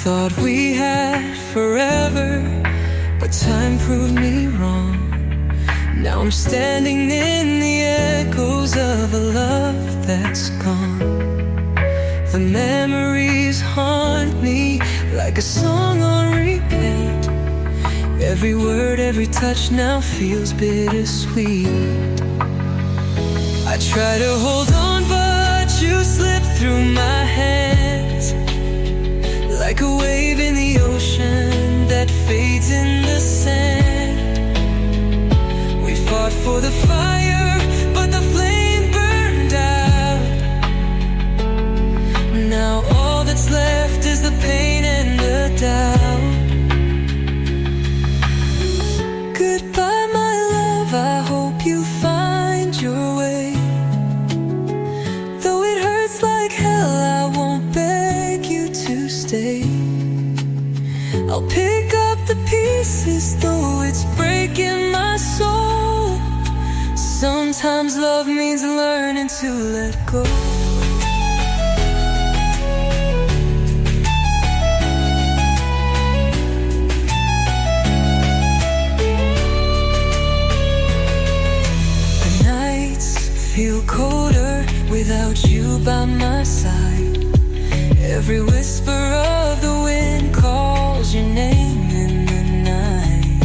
thought we had forever, but time proved me wrong. Now I'm standing in the echoes of a love that's gone. The memories haunt me like a song on repeat. Every word, every touch now feels bittersweet. I try to hold on, but you slip through my hands like a wave in the ocean that fades in the sand. We fought for the fire, but the flame burned out. Now all that's left is the pain and the doubt. Goodbye, my love, I hope you find your way. Though it hurts like hell, I won't beg you to stay. I'll pick up the pieces, though it's breaking my soul. Sometimes love means learning to let go. The nights feel colder without you by my side. Every whisper of the wind calls your name in the night.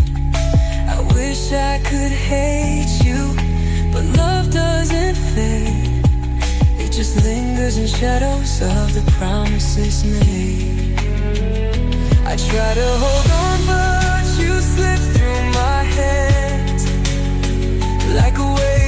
I wish I could hate you, but love doesn't fade. It just lingers in shadows of the promises made. I try to hold on, but you slip through my hands like a wave